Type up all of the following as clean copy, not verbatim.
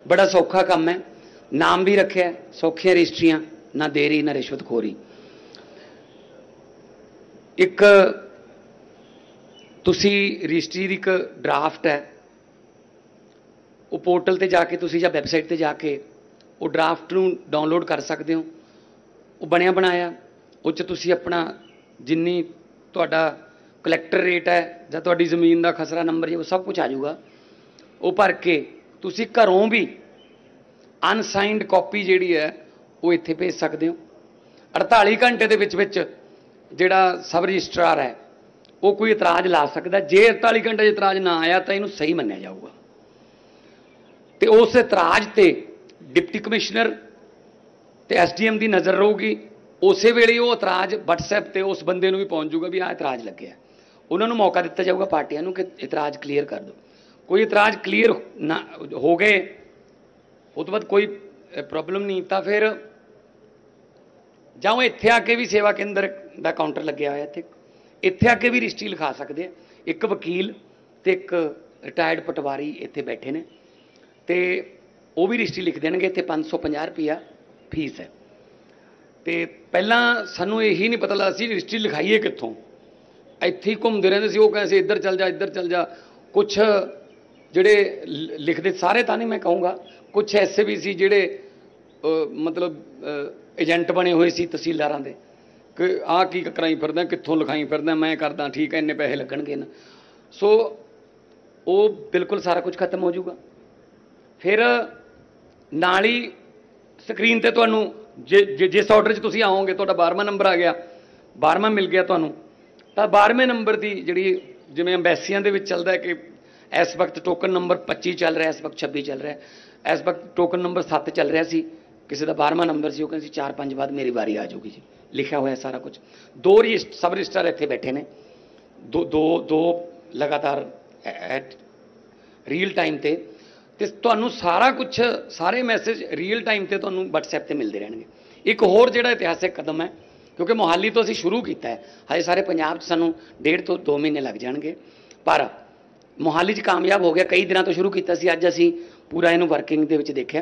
बड़ा सौखा काम है, नाम भी रखे सौखियां रजिस्ट्रियां, ना देरी ना रिश्वतखोरी। एक तुसी रजिस्ट्री दी एक ड्राफ्ट है, वो पोर्टल ते जाके तुसी या वैबसाइट ते जाके वो ड्राफ्ट नूं डाउनलोड कर सकते हो। वो बनया बनाया उस तुसी अपना जिन्नी तुहाडा कलैक्टर रेट है जां तुहाडी जमीन का खसरा नंबर है वो सब कुछ आ जाऊगा। वो भर के तुसी घरों भी अनसाइंड कॉपी जिहड़ी है वो इत्थे भेज सकते हो। 48 घंटे दे विच विच जिहड़ा सब रजिस्ट्रार है वो कोई इतराज़ ला सकता। जे 48 घंटे इतराज़ ना आया तो इनू सही मन्निया जाऊगा। तो उस इतराज़ ते डिप्टी कमिश्नर ते SDM की नज़र रहूगी। उस वेले वो इतराज़ WhatsApp ते उस बंदे नूं भी पहुँच जूगा भी आ इतराज़ लगे। उन्होंने मौका दिता जाऊगा पार्टियां नूं कि इतराज़ क्लीयर कर दो। कोई इतराज़ क्लीयर ना हो गए उस तो बाद कोई प्रॉब्लम नहीं, तो फिर जाओ इत्थे आके भी सेवा केंद्र का काउंटर लग्या होया, इत्थे आके भी रजिस्ट्री लिखा सकते हैं। एक वकील ते एक रिटायर्ड पटवारी इत्थे बैठे ने, तो वो भी रजिस्ट्री लिख देंगे। इत्थे 550 रुपया फीस है। तो पहला सानू यही नहीं पता लगता सी रजिस्ट्री लिखाइए कित्थों, इत्थे ही घूमते रहते सी। वो कहते इधर चल जा इधर चल जा। कुछ जिहड़े लिखते सारे तो नहीं मैं कहूँगा, कुछ ऐसे भी सी जिहड़े मतलब एजेंट बने हुए सी तहसीलदारां दे कि आ की कराई फिरदा कित्थों लिखाई फिरदा मैं करदा ठीक है इन्ने पैसे लगणगे ना। सो वो बिल्कुल सारा कुछ खत्म हो जाऊगा। फिर नाल ही स्क्रीन ते तुहानूं जिस ऑर्डर च तुसीं आओगे तुहाडा 12वां नंबर आ गया, 12वां मिल गया तुहानूं, तो 12वें नंबर की जिहड़ी जिवें अंबैसियां दे विच चलदा है कि इस वक्त टोकन नंबर 25 चल रहा है, इस वक्त 26 चल रहा है, इस वक्त टोकन नंबर 7 चल रहा सी, किसी का 12वां नंबर से, कहते 4-5 बाद मेरी बारी आ जाऊगी जी। लिखा हुआ है सारा कुछ। 2 सब रजिस्ट्रार इत्थे बैठे ने, दो लगातार एट रीयल टाइम ते तुहानूं सारा कुछ सारे मैसेज रीयल टाइम ते तुहानूं WhatsApp ते मिलते रहणगे। एक होर जिहड़ा इतिहासिक कदम है, क्योंकि मोहाली तो असीं शुरू किया है, हजे सारे पंजाब सानूं 1.5 ਤੋਂ 2 महीने लग जाएंगे, पर मोहाली च कामयाब हो गया। कई दिनों तो शुरू किया सी, अज असीं पूरा इहनूं वर्किंग दे विच देखिआ।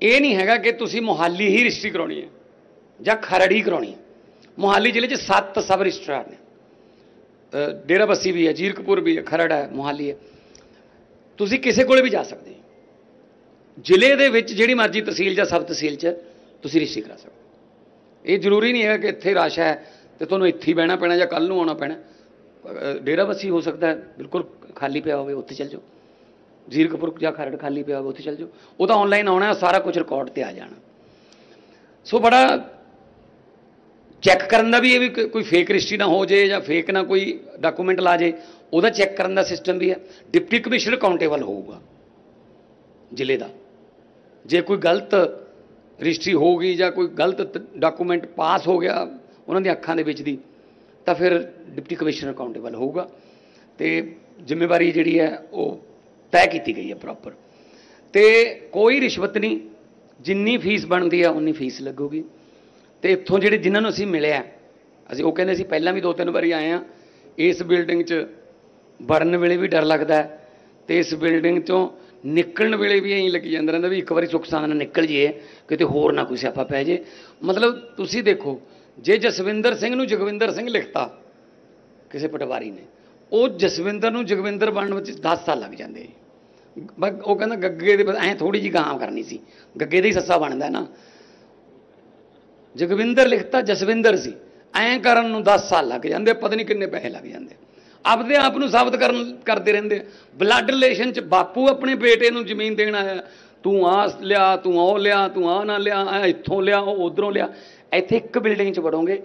ये नहीं हैगा कि तुसीं मोहाली ही रजिस्ट्री कराउणी है जां खरड़ ही कराउणी है। मोहाली जिले 7 सब रजिस्ट्रार ने, डेरा बस्सी भी है, जीरकपुर भी है, खरड़ है, मोहाली है। तुसीं किसी कोले भी जा सकते हो। जिले दे विच जिहड़ी मर्जी तहसील जां सब तहसील च तुसीं रजिस्ट्री करा सकते हो। ये जरूरी नहीं है कि इत्थे रश है तो तुहानूं इत्थे ही बहना पैना जां कल नूं आउणा पैना। डेरा बस्सी हो सकता है बिल्कुल खाली पिया होवे, उत्थे चल जाओ। जीरकपुर जां खरड़ खाली पिया होवे, उत्थे चल जाओ। वो तो ऑनलाइन आउणा, सारा कुछ रिकॉर्ड ते आ जाना। सो बड़ा चैक करन दा भी ये भी कोई फेक रजिस्ट्री ना हो जाए या फेक ना कोई डॉकूमेंट ला जाए, ਉਹਦਾ चैक करने का सिस्टम भी है। डिप्टी कमिश्नर अकाउंटेबल होगा जिले का। जे कोई गलत रजिस्ट्री हो गई या कोई गलत डॉकूमेंट पास हो गया उन्होंने अखां दे विच दी, तो फिर डिप्टी कमिश्नर अकाउंटेबल होगा। तो जिम्मेवारी जिहड़ी है वो तय की गई है प्रॉपर। तो कोई रिश्वत नहीं, जिन्नी फीस बनती है उन्नी फीस लगूगी। तो इत्थों जिहड़े जिन्होंने असीं मिले असीं वो कहंदे असीं पहलां भी 2-3 बारी आए हैं। इस बिल्डिंग च वड़न वेले भी डर लगता है, तो इस बिल्डिंग चों निकलण वेले भी यही लगी जांदा रहिंदा भी एक बारी सुख सां निकल जाइए, किते होर ना कोई स्यापा पै जाए। मतलब तुसीं देखो, जे जसविंदर सिंह नूं जगविंदर सिंह लिखता किसी पटवारी ने, वो जसविंदर नूं जगविंदर बनन विच 10 साल लग जांदे। वो कहंदा गग्गे दे ऐ थोड़ी जी गां करनी सी, गग्गे दे ही सस्सा बनदा ना। जगविंदर लिखता जसविंदर सी, ऐ करन नूं 10 साल लग जांदे, पता नहीं किन्ने पैसे लग जांदे। अपने आप को साबित करते रहते। ब्लड रिलेशन च बापू अपने बेटे को जमीन देना है, तू आ लिया, तू ओ लिया, तू आ ना लिया, इत्थों लिया, उधरों लिया। इत्थे एक बिल्डिंग च वड़ोगे,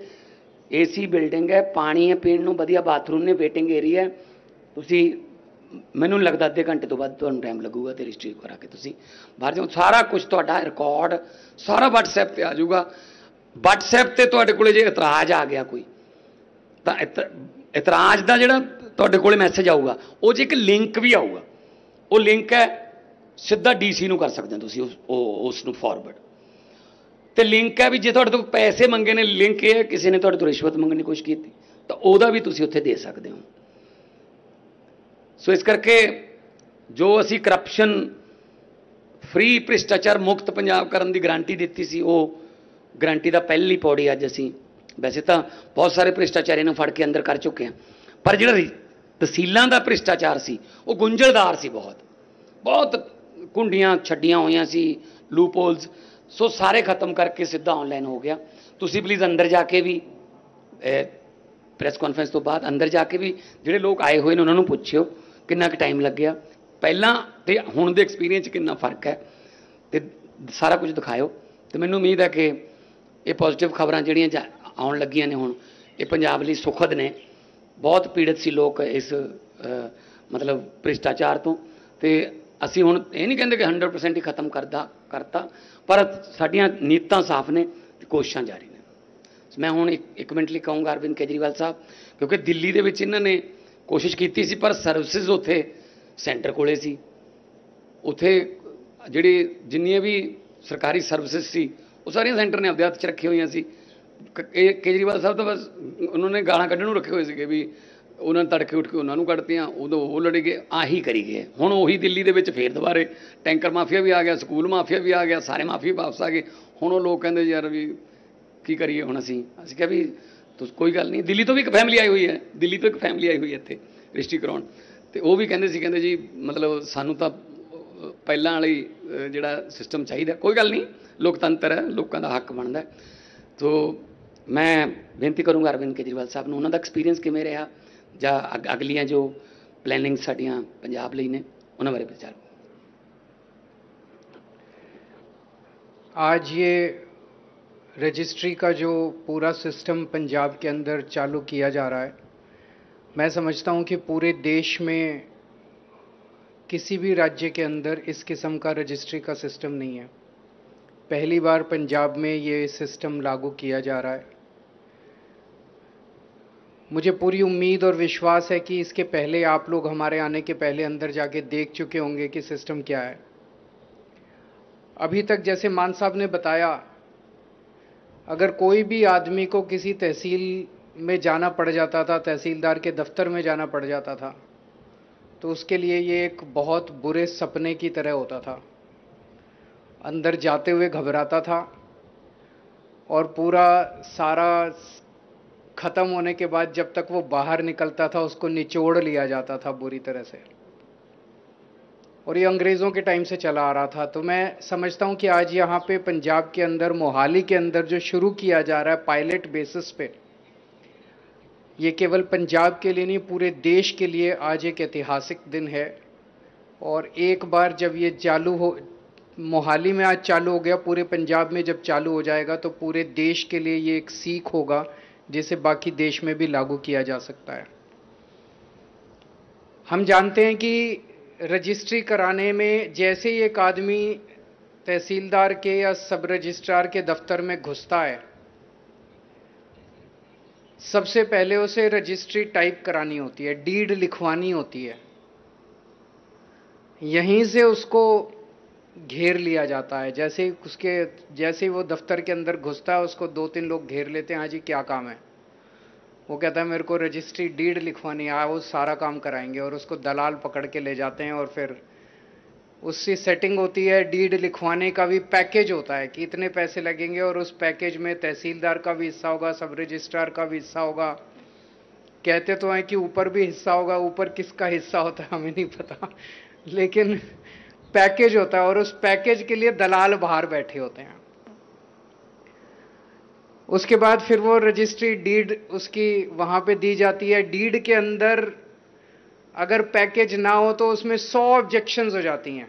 AC बिल्डिंग है, पानी है पीण नूं, वधिया बाथरूम ने, वेटिंग एरिया है। तुसीं मैनूं लगदा अद्धे घंटे तो बाद तुहानूं टाइम लगूगा तो रजिस्ट्री करा के तुसीं बाहर जाओ। सारा कुछ तुहाडा रिकॉर्ड सारा WhatsApp ते आ जाऊगा। WhatsApp ते तुहाडे कोले जे इतराज़ आ गया कोई, तो इतराज़ का जोड़ा तुहाडे कोले मैसेज आऊगा, वो एक लिंक भी आऊगा। वो लिंक है सीधा DC नूं कर सकते हैं तुसीं उसनूं फॉरवर्ड। तो लिंक है भी जे तुहाडे तो पैसे मंगे ने, लिंक ये है किसी ने तुहाडे तो रिश्वत मंगने की कोशिश की तो वह भी तुसीं उत्थे दे सकते हो। सो इस करके जो असी करप्शन फ्री भ्रिष्टाचार मुक्त पंजाब करन दी गारंटी दित्ती सी, वो गारंटी दा पहली पौड़ी अज असीं, वैसे तो बहुत सारे भ्रिष्टाचारी नूं फड़ के अंदर कर चुके हैं, पर जिहड़ा तहसीलों का भ्रिष्टाचार सी वो गुंझलदार सी, बहुत बहुत कुंडियां छड्डियां हुई सी, लूपहोल्स, सो सारे खत्म करके सीधा ऑनलाइन हो गया। तुसीं प्लीज़ अंदर जाके भी प्रेस कॉन्फ्रेंस तो बाद अंदर जाके भी जिहड़े लोग आए हुए ने उन्होंने पुछियो कितना टाइम लग गया, पहलां ते हुण दे एक्सपीरियंस कितना फर्क है, तो सारा कुछ दिखाओ। तो मैनूं उम्मीद है कि ये पॉजिटिव खबरां जिहड़ियां आउण लगियां ने हुण ये पंजाब लई सुखद ने। बहुत पीड़ित सी लोग इस मतलब भ्रिष्टाचार तो असीं हुण ये नहीं कहंदे कि 100% ही खत्म करता, पर साडीआं नीयतां साफ ने, कोशिशां जारी ने। मैं हुण एक मिनट लई कहूँगा अरविंद केजरीवाल साहब, क्योंकि दिल्ली दे विच इन्हां ने कोशिश कीती सी, पर सर्विसिज उत्थे सेंटर कोले सी, उत्थे जिहड़ी जिन्नियां भी सरकारी सर्विसिज सी वो सारियां सेंटर ने अपने हत्थ च रखी हुई सी। केजरीवाल साहब तो बस उन्होंने गालां कढ़ण नूं रखे हुए थे भी उन्होंने तड़के उठ के उन्होंने कढ़तियां, उदों वो लड़ी गए, आही करी गए। हुण उही दिल्ली दे विच फिर दोबारे टैंकर माफिया भी आ गया, स्कूल माफिया भी आ गया, सारे माफिया वापस आ गए। हुण वो लोग कहंदे यार भी की करिए, हुण असीं कहा भी तो कोई गल नहीं, दिल्ली तो भी एक फैमिली आई हुई है, दिल्ली तो एक फैमिली आई हुई है इत्थे रजिस्ट्री कराउण, तो वो भी कहंदे जी मतलब सानूं तां पहलां वाली जिहड़ा सिस्टम चाहिए, कोई गल नहीं, लोकतंत्र है, लोगों का हक बनता है। तो मैं बेनती करूँगा अरविंद केजरीवाल साहब नूं, उन्हां दा एक्सपीरियंस किवें रहा जां अगलियां जो प्लैनिंग साडियां पंजाब लई ने उन्हां बारे विचार। आज ये रजिस्ट्री का जो पूरा सिस्टम पंजाब के अंदर चालू किया जा रहा है, मैं समझता हूँ कि पूरे देश में किसी भी राज्य के अंदर इस किस्म का रजिस्ट्री का सिस्टम नहीं है। पहली बार पंजाब में ये सिस्टम लागू किया जा रहा है। मुझे पूरी उम्मीद और विश्वास है कि इसके पहले आप लोग हमारे आने के पहले अंदर जाके देख चुके होंगे कि सिस्टम क्या है। अभी तक जैसे मान साहब ने बताया, अगर कोई भी आदमी को किसी तहसील में जाना पड़ जाता था, तहसीलदार के दफ्तर में जाना पड़ जाता था, तो उसके लिए ये एक बहुत बुरे सपने की तरह होता था। अंदर जाते हुए घबराता था और पूरा सारा ख़त्म होने के बाद जब तक वो बाहर निकलता था उसको निचोड़ लिया जाता था बुरी तरह से, और ये अंग्रेज़ों के टाइम से चला आ रहा था। तो मैं समझता हूँ कि आज यहाँ पे पंजाब के अंदर मोहाली के अंदर जो शुरू किया जा रहा है पायलट बेसिस पे, ये केवल पंजाब के लिए नहीं पूरे देश के लिए आज एक ऐतिहासिक दिन है। और एक बार जब ये चालू हो, मोहाली में आज चालू हो गया, पूरे पंजाब में जब चालू हो जाएगा तो पूरे देश के लिए ये एक सीख होगा जिसे बाकी देश में भी लागू किया जा सकता है। हम जानते हैं कि रजिस्ट्री कराने में जैसे ही एक आदमी तहसीलदार के या सब रजिस्ट्रार के दफ्तर में घुसता है, सबसे पहले उसे रजिस्ट्री टाइप करानी होती है, डीड लिखवानी होती है। यहीं से उसको घेर लिया जाता है। जैसे ही वो दफ्तर के अंदर घुसता है उसको 2-3 लोग घेर लेते हैं, हाँ जी क्या काम है। वो कहता है मेरे को रजिस्ट्री डीड लिखवानी है, वो सारा काम कराएंगे, और उसको दलाल पकड़ के ले जाते हैं। और फिर उसकी सेटिंग होती है, डीड लिखवाने का भी पैकेज होता है कि इतने पैसे लगेंगे, और उस पैकेज में तहसीलदार का भी हिस्सा होगा, सब रजिस्ट्रार का भी हिस्सा होगा। कहते तो हैं कि ऊपर भी हिस्सा होगा, ऊपर किसका हिस्सा होता है हमें नहीं पता, लेकिन पैकेज होता है, और उस पैकेज के लिए दलाल बाहर बैठे होते हैं। उसके बाद फिर वो रजिस्ट्री डीड उसकी वहां पे दी जाती है। डीड के अंदर अगर पैकेज ना हो तो उसमें 100 ऑब्जेक्शंस हो जाती हैं।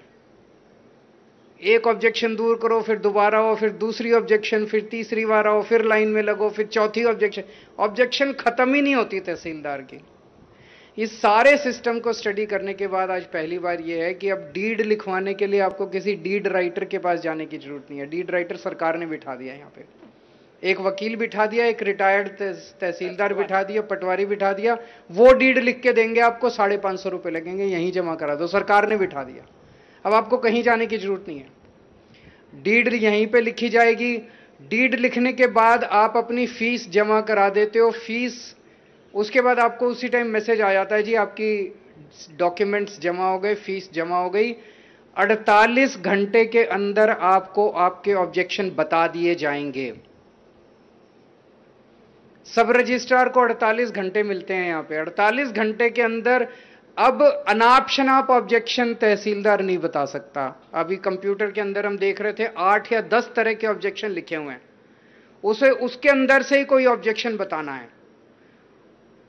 एक ऑब्जेक्शन दूर करो, फिर दोबारा हो, फिर दूसरी ऑब्जेक्शन, फिर तीसरी बार आओ, फिर लाइन में लगो, फिर चौथी ऑब्जेक्शन खत्म ही नहीं होती तहसीलदार की। इस सारे सिस्टम को स्टडी करने के बाद आज पहली बार यह है कि अब डीड लिखवाने के लिए आपको किसी डीड राइटर के पास जाने की जरूरत नहीं है। डीड राइटर सरकार ने बिठा दिया, यहाँ पे एक वकील बिठा दिया, एक रिटायर्ड तहसीलदार बिठा दिया, पटवारी बिठा दिया। वो डीड लिख के देंगे आपको, 550 रुपये लगेंगे, यहीं जमा करा दो, सरकार ने बिठा दिया। अब आपको कहीं जाने की जरूरत नहीं है, डीड यहीं पे लिखी जाएगी। डीड लिखने के बाद आप अपनी फीस जमा करा देते हो। फीस उसके बाद आपको उसी टाइम मैसेज आ जाता है, जी आपकी डॉक्यूमेंट्स जमा हो गए, फीस जमा हो गई। 48 घंटे के अंदर आपको आपके ऑब्जेक्शन बता दिए जाएंगे। सब रजिस्ट्रार को 48 घंटे मिलते हैं यहां पे। 48 घंटे के अंदर अब अनाप शनाप ऑब्जेक्शन तहसीलदार नहीं बता सकता। अभी कंप्यूटर के अंदर हम देख रहे थे 8 या 10 तरह के ऑब्जेक्शन लिखे हुए हैं, उसे उसके अंदर से ही कोई ऑब्जेक्शन बताना है।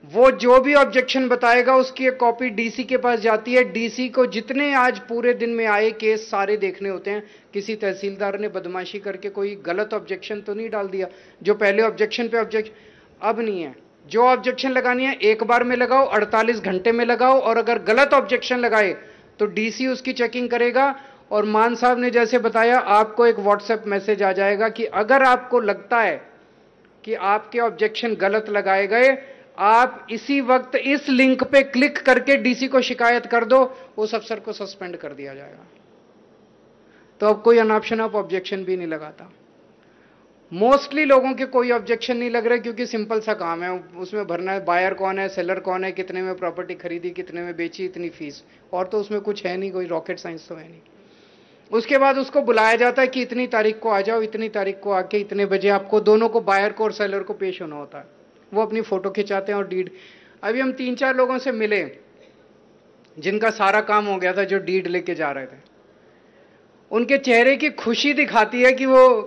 वो जो भी ऑब्जेक्शन बताएगा उसकी एक कॉपी डीसी के पास जाती है। डीसी को जितने आज पूरे दिन में आए केस सारे देखने होते हैं। किसी तहसीलदार ने बदमाशी करके कोई गलत ऑब्जेक्शन तो नहीं डाल दिया, जो पहले ऑब्जेक्शन पे ऑब्जेक्शन, अब नहीं है। जो ऑब्जेक्शन लगानी है एक बार में लगाओ, 48 घंटे में लगाओ, और अगर गलत ऑब्जेक्शन लगाए तो डीसी उसकी चेकिंग करेगा। और मान साहब ने जैसे बताया, आपको एक व्हाट्सएप मैसेज आ जाएगा कि अगर आपको लगता है कि आपके ऑब्जेक्शन गलत लगाए गए, आप इसी वक्त इस लिंक पे क्लिक करके डीसी को शिकायत कर दो, उस अफसर को सस्पेंड कर दिया जाएगा। तो अब कोई अनाप शनाप ऑब्जेक्शन भी नहीं लगाता। मोस्टली लोगों के कोई ऑब्जेक्शन नहीं लग रहे, क्योंकि सिंपल सा काम है, उसमें भरना है बायर कौन है, सेलर कौन है, कितने में प्रॉपर्टी खरीदी, कितने में बेची, इतनी फीस, और तो उसमें कुछ है नहीं, कोई रॉकेट साइंस तो है नहीं। उसके बाद उसको बुलाया जाता है कि इतनी तारीख को आ जाओ, इतनी तारीख को आके इतने बजे आपको दोनों को, बायर को और सेलर को पेश होना होता है। वो अपनी फोटो खिंचाते हैं और डीड। अभी हम 3-4 लोगों से मिले जिनका सारा काम हो गया था, जो डीड लेके जा रहे थे। उनके चेहरे की खुशी दिखाती है कि वो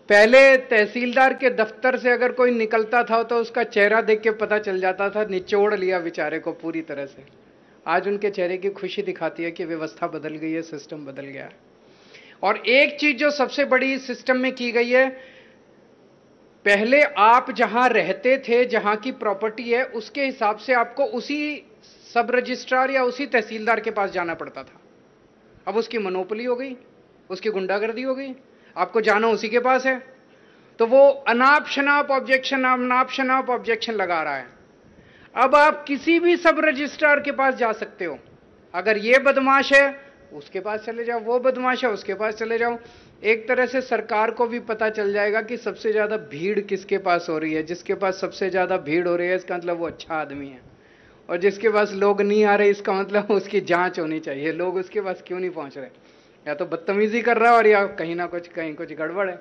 पहले तहसीलदार के दफ्तर से अगर कोई निकलता था तो उसका चेहरा देख के पता चल जाता था, निचोड़ लिया बेचारे को पूरी तरह से। आज उनके चेहरे की खुशी दिखाती है कि व्यवस्था बदल गई है, सिस्टम बदल गया है। और एक चीज जो सबसे बड़ी सिस्टम में की गई है, पहले आप जहां रहते थे, जहां की प्रॉपर्टी है, उसके हिसाब से आपको उसी सब रजिस्ट्रार या उसी तहसीलदार के पास जाना पड़ता था। अब उसकी मोनोपोली हो गई, उसकी गुंडागर्दी हो गई, आपको जाना उसी के पास है। तो वो अनाप शनाप ऑब्जेक्शन लगा रहा है। अब आप किसी भी सब रजिस्ट्रार के पास जा सकते हो। अगर ये बदमाश है उसके पास चले जाओ, वो बदमाश है उसके पास चले जाओ। एक तरह से सरकार को भी पता चल जाएगा कि सबसे ज्यादा भीड़ किसके पास हो रही है। जिसके पास सबसे ज्यादा भीड़ हो रही है, इसका मतलब वो अच्छा आदमी है, और जिसके पास लोग नहीं आ रहे, इसका मतलब उसकी जांच होनी चाहिए, लोग उसके पास क्यों नहीं पहुंच रहे, या तो बदतमीजी कर रहा है और या कहीं कुछ गड़बड़ है।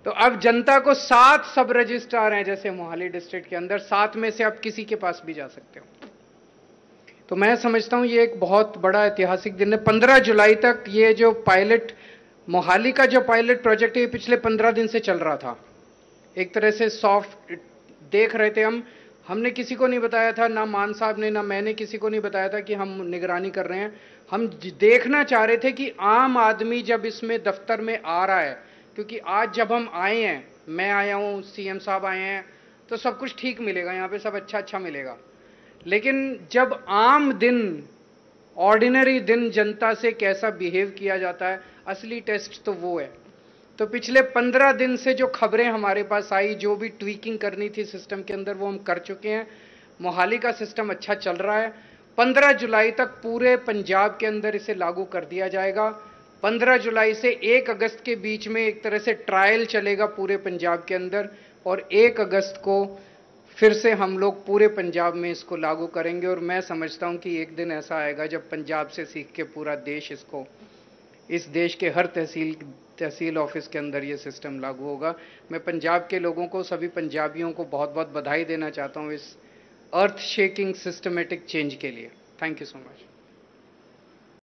तो अब जनता को 7 सब रजिस्ट्रार हैं, जैसे मोहाली डिस्ट्रिक्ट के अंदर 7 में से आप किसी के पास भी जा सकते हो। तो मैं समझता हूं ये एक बहुत बड़ा ऐतिहासिक दिन है। 15 जुलाई तक ये जो पायलट, मोहाली का जो पायलट प्रोजेक्ट है, ये पिछले 15 दिन से चल रहा था। एक तरह से सॉफ्ट देख रहे थे हमने किसी को नहीं बताया था, ना मान साहब ने ना मैंने किसी को नहीं बताया था कि हम निगरानी कर रहे हैं। हम देखना चाह रहे थे कि आम आदमी जब इसमें दफ्तर में आ रहा है, क्योंकि आज जब हम आए हैं, मैं आया हूं, सीएम साहब आए हैं, तो सब कुछ ठीक मिलेगा, यहाँ पे सब अच्छा मिलेगा। लेकिन जब आम दिन, ऑर्डिनरी दिन जनता से कैसा बिहेव किया जाता है, असली टेस्ट तो वो है। तो पिछले 15 दिन से जो खबरें हमारे पास आई, जो भी ट्वीकिंग करनी थी सिस्टम के अंदर, वो हम कर चुके हैं। मोहाली का सिस्टम अच्छा चल रहा है। 15 जुलाई तक पूरे पंजाब के अंदर इसे लागू कर दिया जाएगा। 15 जुलाई से 1 अगस्त के बीच में एक तरह से ट्रायल चलेगा पूरे पंजाब के अंदर, और 1 अगस्त को फिर से हम लोग पूरे पंजाब में इसको लागू करेंगे। और मैं समझता हूं कि एक दिन ऐसा आएगा जब पंजाब से सीख के पूरा देश इसको, इस देश के हर तहसील ऑफिस के अंदर ये सिस्टम लागू होगा। मैं पंजाब के लोगों को, सभी पंजाबियों को बहुत बहुत बधाई देना चाहता हूं इस अर्थ शेकिंग सिस्टमेटिक चेंज के लिए। Thank you so much.